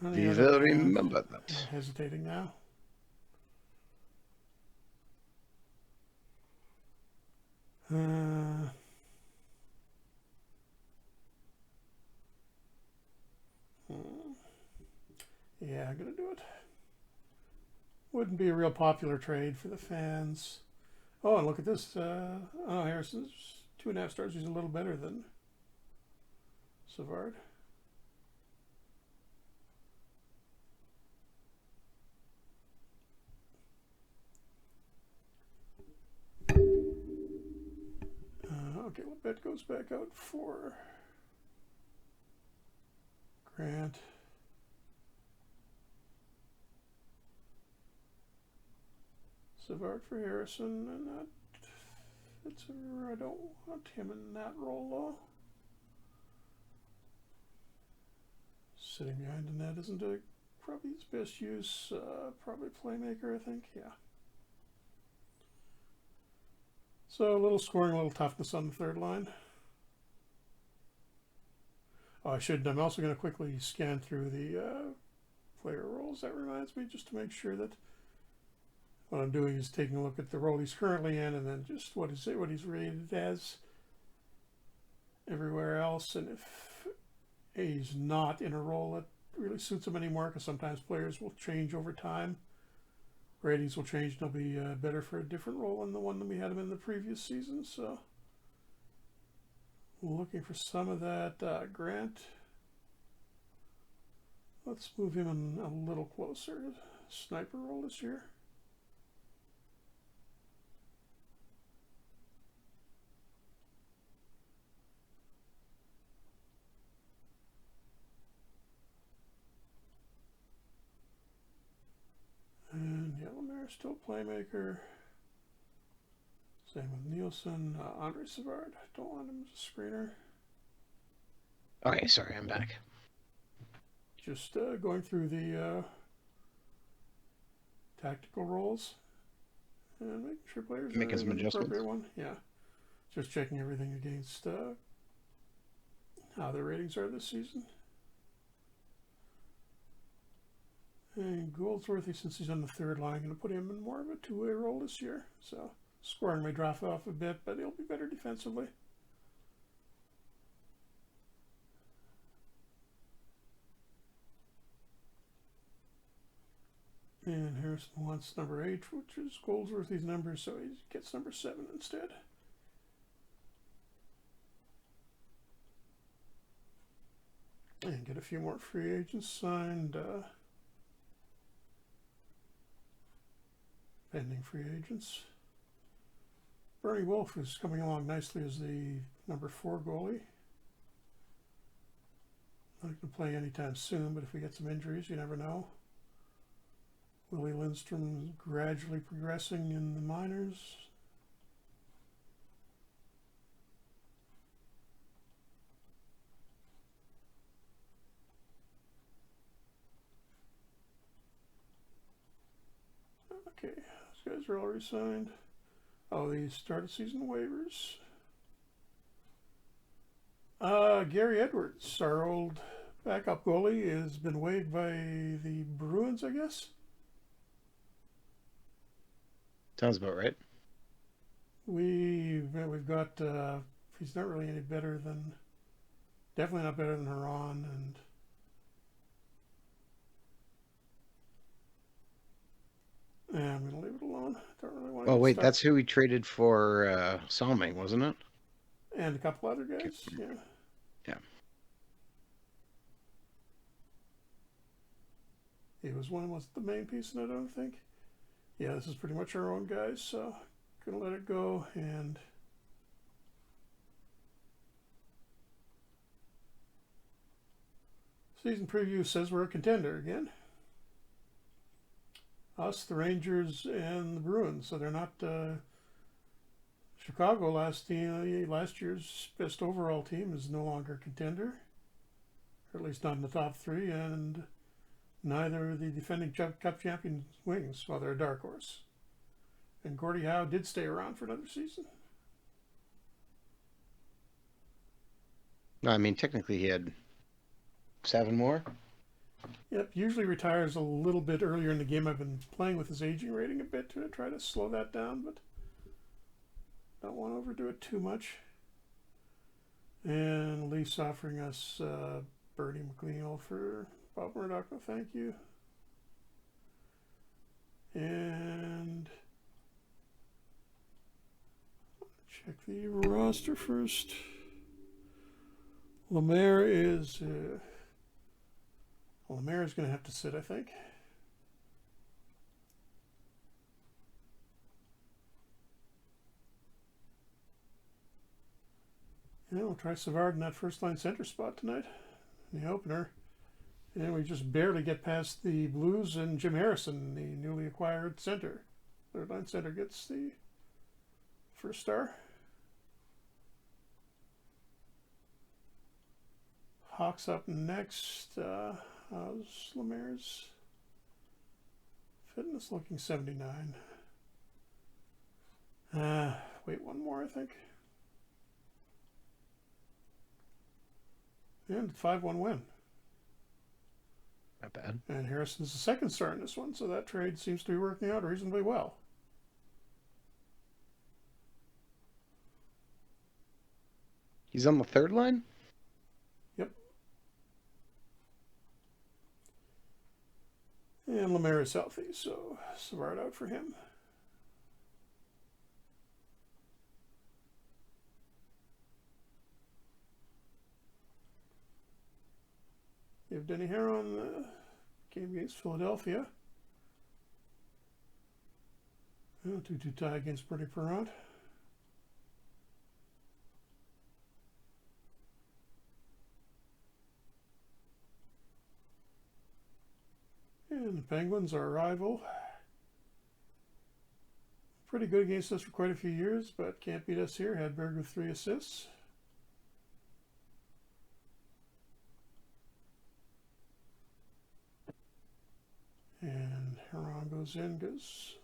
On the We other will hand, remember I'm that. hesitating now. Uh, yeah, I'm gonna do it. Wouldn't be a real popular trade for the fans. Oh, and look at this. Harrison's 2.5 stars. He's a little better than Savard. Okay, well, bet goes back out for Grant. Savard for Harrison, and that fits. I don't want him in that role though. Sitting behind the net isn't probably his best use. Probably playmaker, I think. Yeah. So a little scoring, a little toughness on the third line. Oh, I'm also going to quickly scan through the player roles. That reminds me, just to make sure that what I'm doing is taking a look at the role he's currently in, and then just what he's rated as everywhere else, and if he's not in a role that really suits him anymore, because sometimes players will change over time. Ratings will change, and they'll be better for a different role than the one that we had him in the previous season. So, looking for some of that. Grant. Let's move him in a little closer. Sniper role this year. And yeah, Lemaire's still playmaker. Same with Nielsen. Andre Savard. Don't want him as a screener. Okay, sorry, I'm back. Just going through the tactical roles and making sure players Making are some in the adjustments. appropriate one. Yeah, just checking everything against how their ratings are this season. And Goldsworthy, since he's on the third line, going to put him in more of a two-way role this year. So scoring may drop off a bit, but he'll be better defensively. And Harrison wants number 8, which is Goldsworthy's number, so he gets number 7 instead. And get a few more free agents signed. Pending free agents. Bernie Wolf is coming along nicely as the number 4 goalie. Not going to play anytime soon, but if we get some injuries, you never know. Willie Lindstrom gradually progressing in the minors. Okay, those guys are all re-signed. Oh, these start of season waivers. Gary Edwards, our old backup goalie, has been waived by the Bruins, I guess. Sounds about right. We've got. He's not really any better than. Definitely not better than Huron, and I'm gonna leave it alone. Don't really want to. Oh, wait, stuck. that's who we traded for Salming, wasn't it? And a couple other guys. Yeah. Yeah. He was the main piece in it, I don't think. Yeah, this is pretty much our own guys, so gonna let it go. And season preview says we're a contender again. Us, the Rangers, and the Bruins. So they're not Chicago. Last year's best overall team is no longer a contender, or at least not in the top three, and neither are the defending Cup champion Wings. Well, they're a dark horse. And Gordie Howe did stay around for another season. No, I mean, technically he had 7 more. Yep, usually retires a little bit earlier in the game. I've been playing with his aging rating a bit to try to slow that down, but don't want to overdo it too much. And Leafs offering us Bernie McLean for Bob Murdoch. No, thank you. And check the roster first. Lemaire is going to have to sit, I think. Yeah, we'll try Savard in that first line center spot tonight in the opener. And we just barely get past the Blues and Jim Harrison, the newly acquired center. Third line center gets the first star. Hawks up next. How's Lemaire's fitness looking? 79. Wait, one more, I think. And 5-1 win. Not bad. And Harrison's the second star in this one, so that trade seems to be working out reasonably well. He's on the third line? Yep. And Lemaire is healthy, so Savard out for him. You have Denny Hare on the game against Philadelphia. 2-2 tie against Bernie Perrant. And the Penguins, our rival. Pretty good against us for quite a few years, but can't beat us here. Hedberg with 3 assists. And Heron goes in because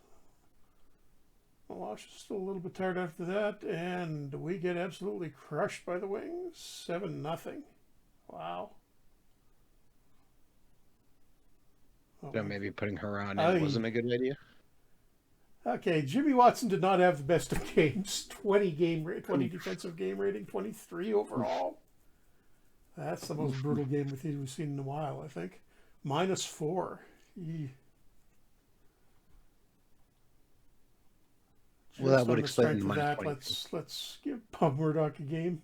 Malash is still a little bit tired after that. And we get absolutely crushed by the Wings. 7-0. Wow. So maybe putting Huron in wasn't a good idea. Okay, Jimmy Watson did not have the best of games. 20 defensive game rating, 23 overall. That's the most brutal game we've seen in a while, I think. -4. Well, that would explain the that. Let's give Bob Murdoch a game.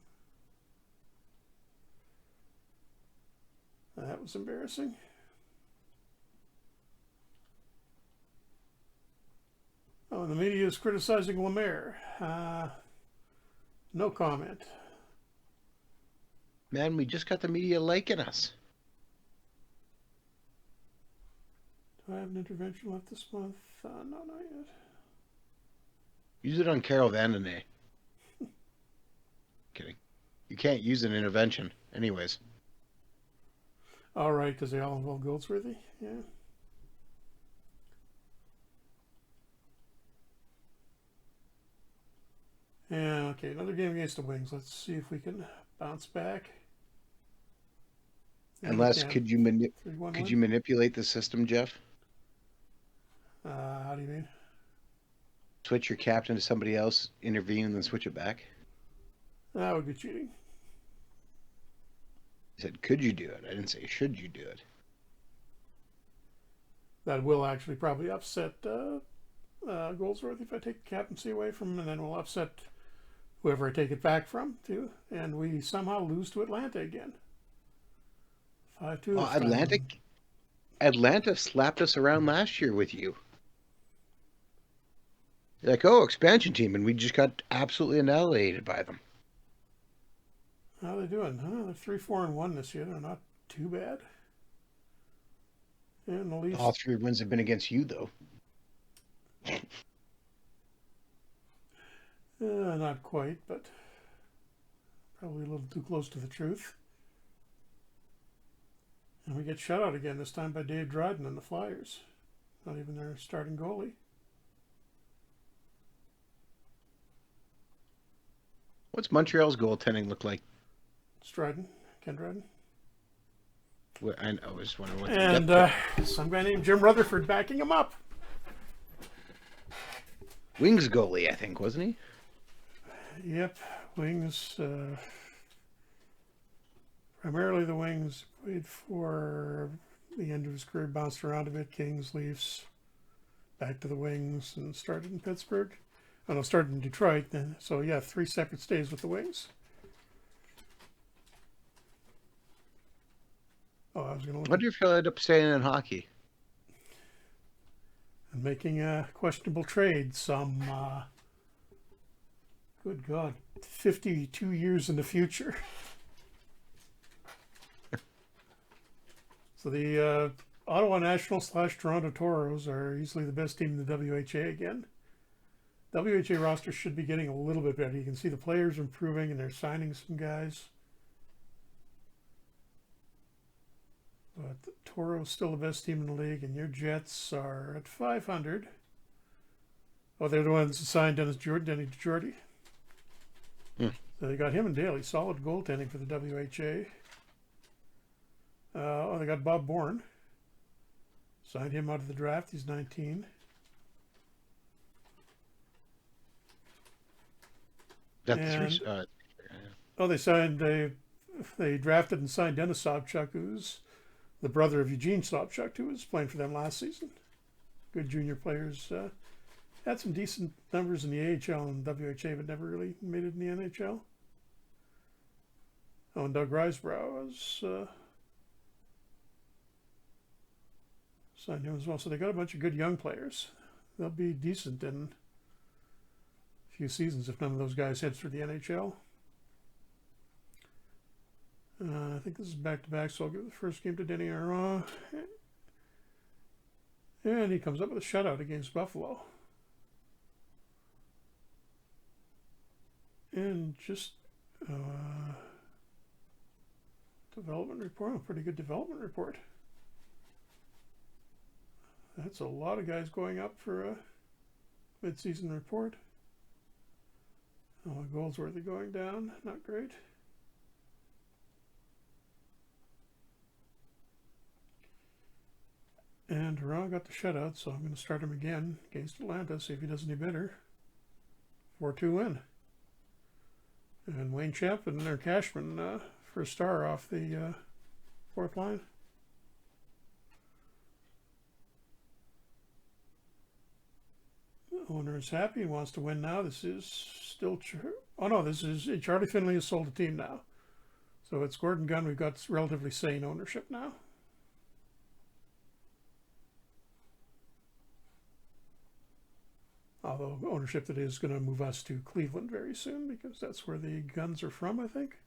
That was embarrassing. Oh, and the media is criticizing Lemaire. No comment. Man, we just got the media liking us. Do I have an intervention left this month? No, not yet. Use it on Carol Vandene. Kidding. You can't use an intervention. Anyways. All right, because they all involve Goldsworthy? Yeah. Yeah, okay, another game against the Wings. Let's see if we can bounce back. Unless, could you manipulate the system, Jeff? How do you mean? Switch your captain to somebody else, intervene, and then switch it back? That would be cheating. I said, could you do it? I didn't say, should you do it? That will actually probably upset Goldsworthy if I take the captaincy away from him, and then we'll upset whoever I take it back from, too. And we somehow lose to Atlanta again. 5-2. Atlantic? Atlanta slapped us around last year with you. Like, oh, expansion team, and we just got absolutely annihilated by them. How are they doing? They're 3-4-1 this year. They're not too bad. And the All Leafs, three wins have been against you, though. not quite, but probably a little too close to the truth. And we get shut out again, this time by Dave Dryden and the Flyers. Not even their starting goalie. What's Montreal's goaltending look like? Dryden, Ken Dryden. I was wondering what the And depth. some guy named Jim Rutherford backing him up. Wings goalie, I think, wasn't he? Yep, Wings. Primarily the Wings. Played for the end of his career, bounced around a bit. Kings, Leafs, back to the Wings, and started in Pittsburgh. Oh no, started in Detroit. Then, so yeah, 3 separate stays with the Wings. Oh, I was going to I look wonder if he'll end up staying in hockey. and making a questionable trade. Some, good God, 52 years in the future. So the Ottawa Nationals / Toronto Toros are easily the best team in the WHA again. WHA roster should be getting a little bit better. You can see the players improving and they're signing some guys. But the Toros still the best team in the league, and your Jets are at 500. Oh, they're the ones that signed Denny DeJordy. Hmm. So they got him and Daly. Solid goaltending for the WHA. They got Bob Bourne. Signed him out of the draft. He's 19. That the And three. they drafted and signed Dennis Sobchuk, who's the brother of Eugene Sobchuk, who was playing for them last season. Good junior players. Had some decent numbers in the AHL and WHA, but never really made it in the NHL. Oh, and Doug Risebrough was signed him as well. So they got a bunch of good young players. They'll be decent in a few seasons if none of those guys heads for the NHL. I think this is back-to-back, so I'll give the first game to Denny Arra. And he comes up with a shutout against Buffalo. And just development report, a pretty good development report. That's a lot of guys going up for a mid-season report. Oh, Goldsworthy going down, not great. And Hurrah got the shutout, so I'm going to start him again against Atlanta, see if he does any better. 4-2 win. And Wayne Champ and their Cashman for a star off the fourth line. The owner is happy, he wants to win now. This is still this is Charlie Finley has sold the team now. So it's Gordon Gunn. We've got relatively sane ownership now. Although ownership that is going to move us to Cleveland very soon because that's where the Guns are from, I think.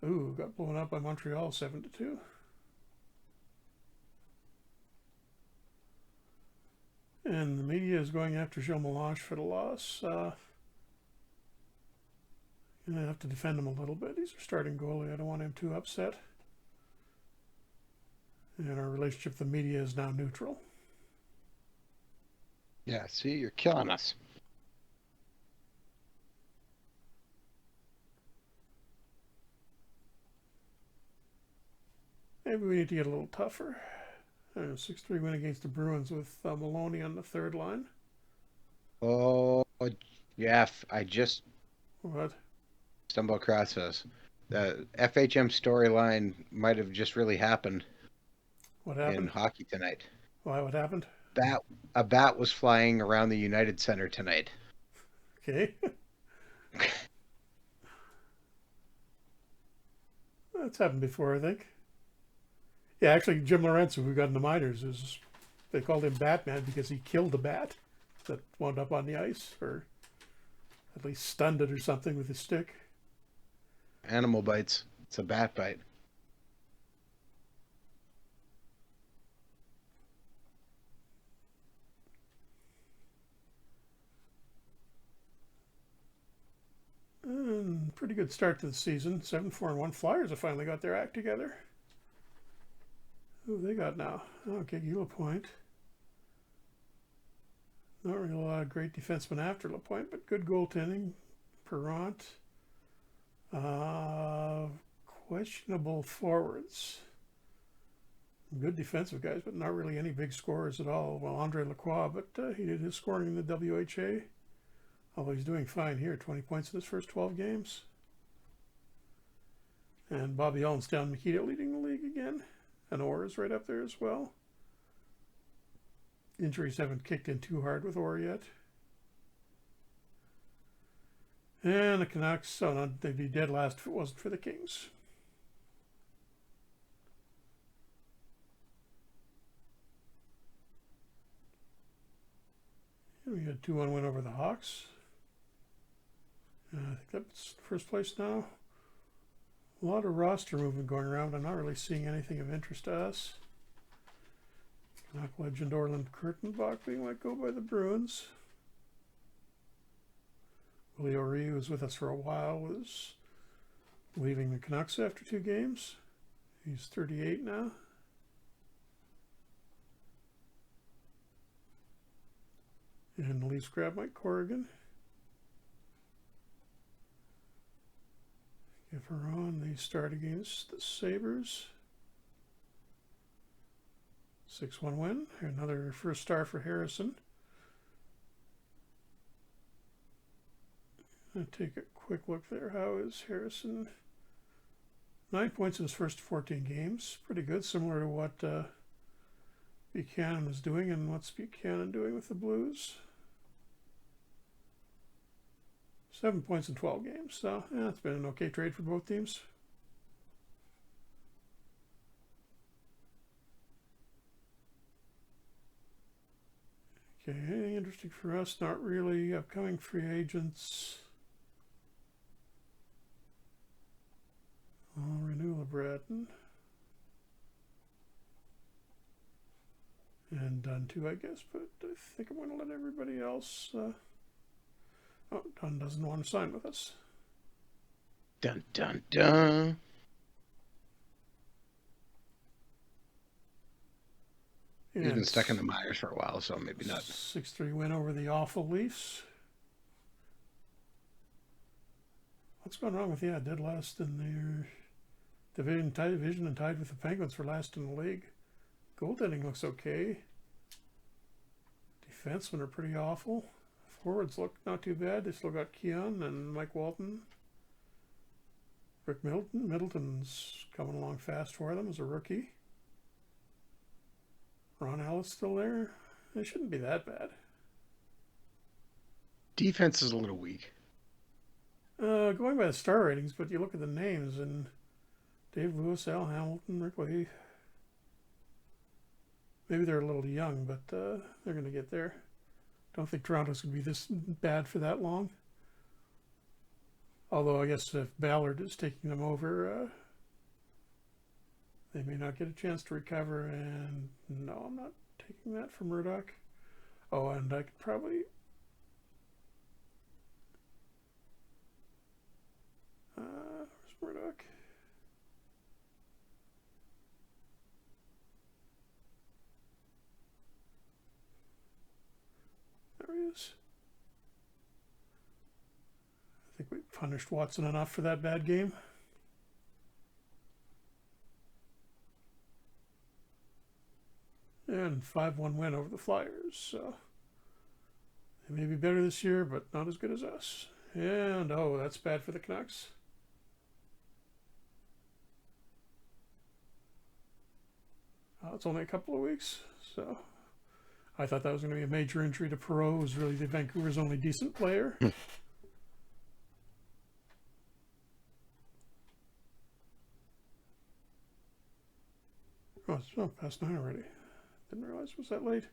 Ooh, got blown up by Montreal 7-2. And the media is going after Gilles Melange for the loss. I have to defend him a little bit. He's our starting goalie. I don't want him too upset. And our relationship with the media is now neutral. Yeah, see, you're killing us. Maybe we need to get a little tougher. 6-3 win against the Bruins with Maloney on the third line. Oh, Jeff, I just What? stumbled across this. The FHM storyline might have just really happened What in happened? hockey tonight. Why? What happened? A bat was flying around the United Center tonight. Okay. That's happened before, I think. Yeah, actually, Jim Lorenzo, who got in the minors, is they called him Batman because he killed a bat that wound up on the ice, or at least stunned it or something with his stick. Animal bites. It's a bat bite. And pretty good start to the season. 7-4-1. Flyers have finally got their act together. Who have they got now? Okay, Lapointe. Not really a lot of great defensemen after Lapointe, but good goaltending. Perrant. Questionable forwards. Good defensive guys, but not really any big scorers at all. Well, Andre Lacroix, but he did his scoring in the WHA. Although he's doing fine here, 20 points in his first 12 games. And Bobby Allenstown Makita leading the league again. And Orr is right up there as well. Injuries haven't kicked in too hard with Orr yet. And the Canucks, oh no, they'd be dead last if it wasn't for the Kings. And we had 2-1 win over the Hawks. I think that's first place now. A lot of roster movement going around. I'm not really seeing anything of interest to us. Canuck legend Orland Kurtenbach being let go by the Bruins. Willie O'Ree, who was with us for a while, was leaving the Canucks after 2 games. He's 38 now. And the Leafs grab Mike Corrigan. Give her on. They start against the Sabres. 6-1 win. Another first star for Harrison. I'll take a quick look there. How is Harrison? 9 points in his first 14 games. Pretty good, similar to what Buchanan is doing. And what's Buchanan doing with the Blues? 7 points in 12 games. So, yeah, it's been an okay trade for both teams. Okay, anything interesting for us? Not really. Upcoming free agents. I'll renew LeBreton. And done too, I guess. But I think I'm going to let everybody else... Oh, Dunn doesn't want to sign with us. Dun, dun, dun. He's been stuck in the minors for a while, so maybe not. 6-3 win over the awful Leafs. What's going wrong with dead last in their division and tied with the Penguins for last in the league. Goaltending looks okay. Defensemen are pretty awful. Forwards look not too bad. They still got Keon and Mike Walton. Rick Middleton's coming along fast for them as a rookie. Ron Ellis still there. It shouldn't be that bad. Defense is a little weak. Going by the star ratings, but you look at the names and Dave Lewis, Al Hamilton, Rick Lee. Maybe they're a little young, but they're going to get there. Don't think Toronto's going to be this bad for that long. Although I guess if Ballard is taking them over, they may not get a chance to recover. And no, I'm not taking that from Murdoch. Oh, and I could probably... where's Murdoch? There he is. I think we punished Watson enough for that bad game. And 5-1 win over the Flyers. So they may be better this year, but not as good as us. And, oh, that's bad for the Canucks. It's only a couple of weeks, so I thought that was going to be a major injury to Perreault, who was really the Vancouver's only decent player. it's past 9 already. Didn't realize it was that late.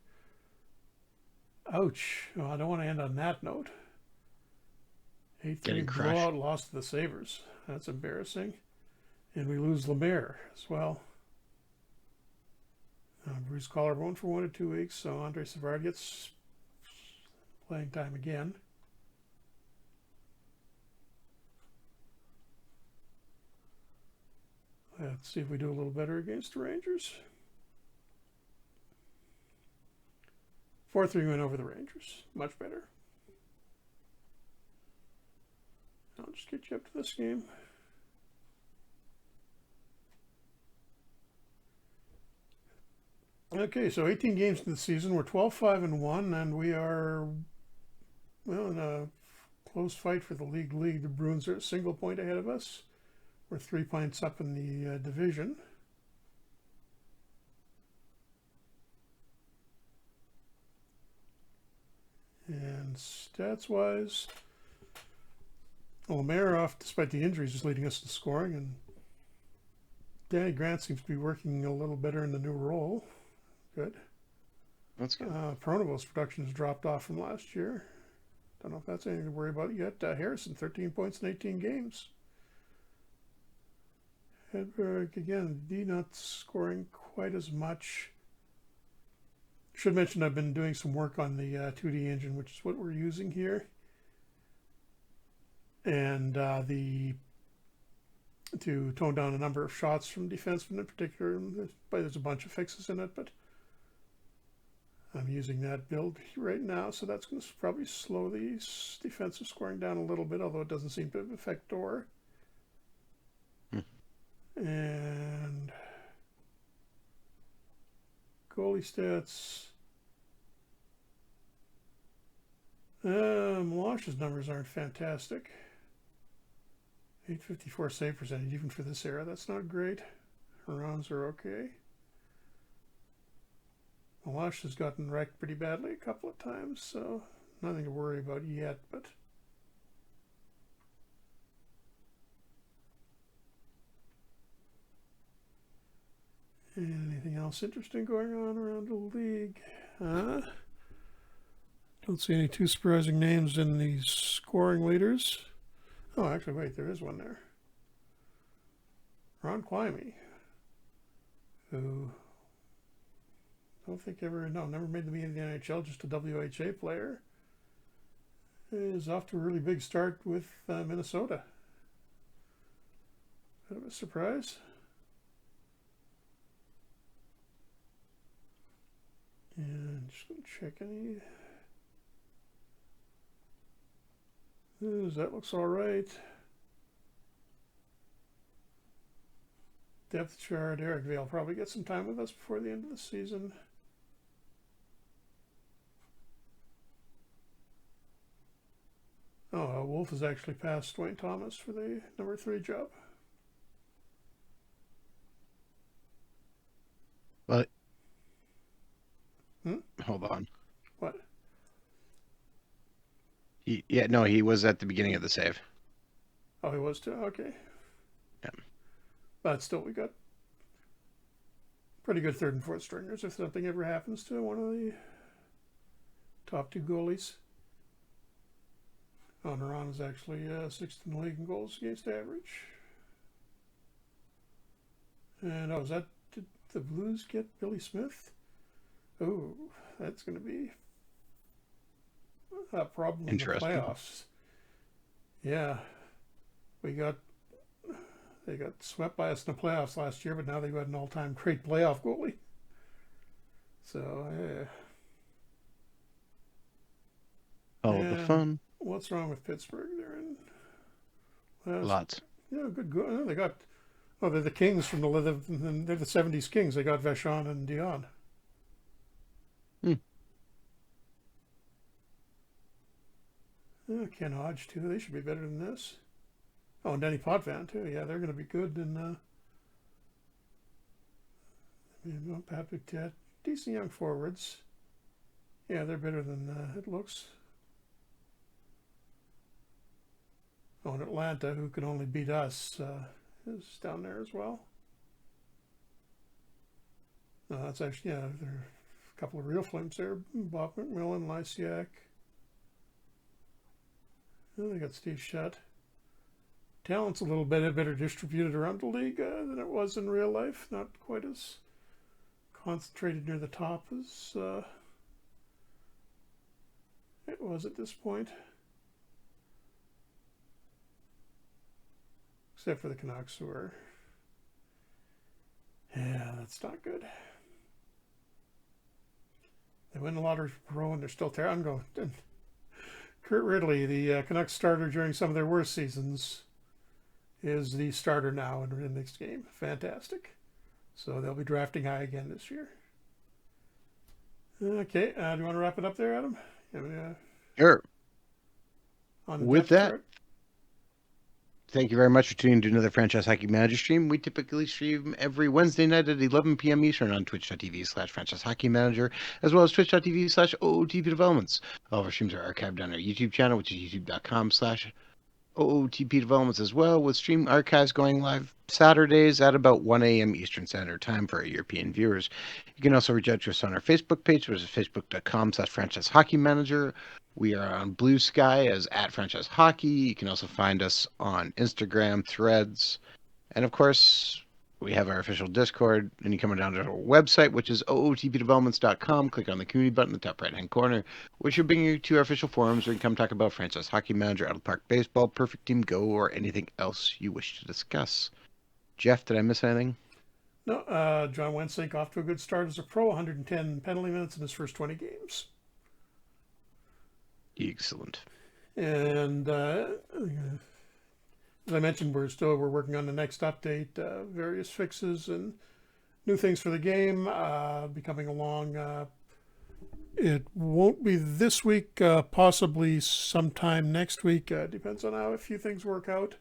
Ouch. Oh, I don't want to end on that note. 8-3 Getting crushed. blowout loss to the Sabres. That's embarrassing. And we lose Lemaire as well. Bruce collarbone for 1 to 2 weeks, so Andre Savard gets playing time again. Let's see if we do a little better against the Rangers. 4-3 win over the Rangers. Much better. I'll just get you up to this game. Okay, so 18 games in the season. We're 12-5-1, and we are, well, in a close fight for the league. The Bruins are a single point ahead of us. We're 3 points up in the division. And stats-wise, Lemaire off despite the injuries is leading us in scoring, and Danny Grant seems to be working a little better in the new role. Good. That's good. Pronovo's production has dropped off from last year. Don't know if that's anything to worry about yet. Harrison, 13 points in 18 games. Hedberg, again, D not scoring quite as much. Should mention I've been doing some work on the 2D engine, which is what we're using here. And to tone down a number of shots from defensemen in particular. There's a bunch of fixes in it, but I'm using that build right now, so that's going to probably slow the defensive scoring down a little bit, although it doesn't seem to affect Door. And goalie stats. Melange's numbers aren't fantastic. 854 save percentage, even for this era. That's not great. Rounds are okay. Melange has gotten wrecked pretty badly a couple of times, so nothing to worry about yet, but anything else interesting going on around the league? Don't see any too surprising names in these scoring leaders. Oh, actually, wait, there is one there. Ron Quimey, who never made the meet in the NHL, just a WHA player, is off to a really big start with Minnesota. Bit of a surprise. And just going to check any. That looks all right. Depth chart. Eric Vale probably get some time with us before the end of the season. Oh, Wolf has actually passed Dwayne Thomas for the number 3 job. But hold on. What? He was at the beginning of the save. Oh, he was too? Okay. Yeah. But still, we got pretty good 3rd and 4th stringers if something ever happens to one of the top 2 goalies. Oh, Naran is actually 6th in the league in goals against average. And did the Blues get Billy Smith? Oh, that's going to be a problem in the playoffs. Yeah, they got swept by us in the playoffs last year, but now they've got an all-time great playoff goalie. So, the fun. What's wrong with Pittsburgh? They're in lots. Yeah, good. They got. Oh, they're the Kings from they're the '70s Kings. They got Vachon and Dion. Ken Hodge too. They should be better than this. Oh, and Denny Potvin too. Yeah, they're going to be good. And Patrick Ted, decent young forwards. Yeah, they're better than it looks. Oh, and Atlanta, who can only beat us, is down there as well. No, that's actually, yeah, there are a couple of real flames there. Bob McMillan, Lysiak. Oh, they got Steve Shutt. Talent's a little bit better distributed around the league than it was in real life. Not quite as concentrated near the top as it was at this point. Except for the Canucks, who are... Yeah, that's not good. They win a lot of row and they're still terrible. I'm going... Kurt Ridley, the Canucks starter during some of their worst seasons, is the starter now in the next game. Fantastic. So they'll be drafting high again this year. Okay, do you want to wrap it up there, Adam? Sure. On the With depth that, chart? thank you very much for tuning in to another Franchise Hockey Manager stream. We typically stream every Wednesday night at 11 p.m. Eastern on twitch.tv/Franchise Hockey Manager, as well as twitch.tv/OOTP Developments. All of our streams are archived on our YouTube channel, which is youtube.com/OOTP Developments as well, with stream archives going live Saturdays at about 1 a.m. Eastern Standard Time for our European viewers. You can also reach out to us on our Facebook page, which is facebook.com/Franchise Hockey Manager. We are on Bluesky as @Franchise Hockey. You can also find us on Instagram, Threads, and of course, we have our official Discord. And you come down to our website, which is ootpdevelopments.com. Click on the community button in the top right-hand corner, which will bring you to our official forums where you can come talk about Franchise Hockey Manager, Out of the Park Baseball, Perfect Team Go, or anything else you wish to discuss. Jeff, did I miss anything? No, John Wensink off to a good start as a pro, 110 penalty minutes in his first 20 games. Excellent. And as I mentioned, we're working on the next update, various fixes and new things for the game be coming along. It won't be this week, possibly sometime next week. Depends on how a few things work out.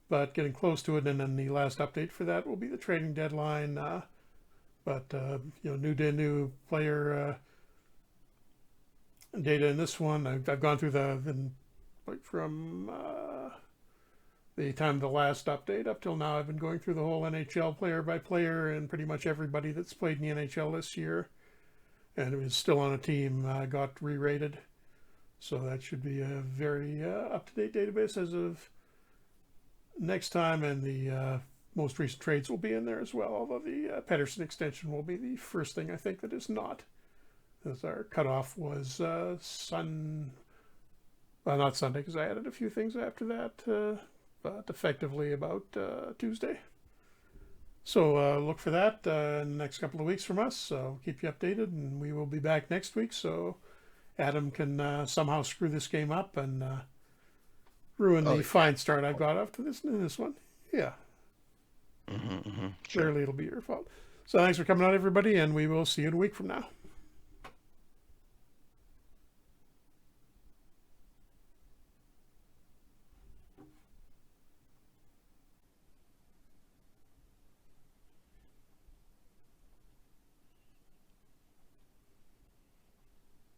But getting close to it, and then the last update for that will be the trading deadline. New player data in this one. I've gone through from the time of the last update up till now. I've been going through the whole NHL player by player and pretty much everybody that's played in the NHL this year and is still on a team got re-rated. So that should be a very up-to-date database as of next time, and the most recent trades will be in there as well, although the Pedersen extension will be the first thing I think that is not, as our cutoff was not Sunday, because I added a few things after that, but effectively about Tuesday. So look for that in the next couple of weeks from us. So keep you updated, and we will be back next week. So Adam can somehow screw this game up and ruin the fine start I've got after this one. Yeah. Sure. Clearly it'll be your fault. So thanks for coming out, everybody, and we will see you in a week from now.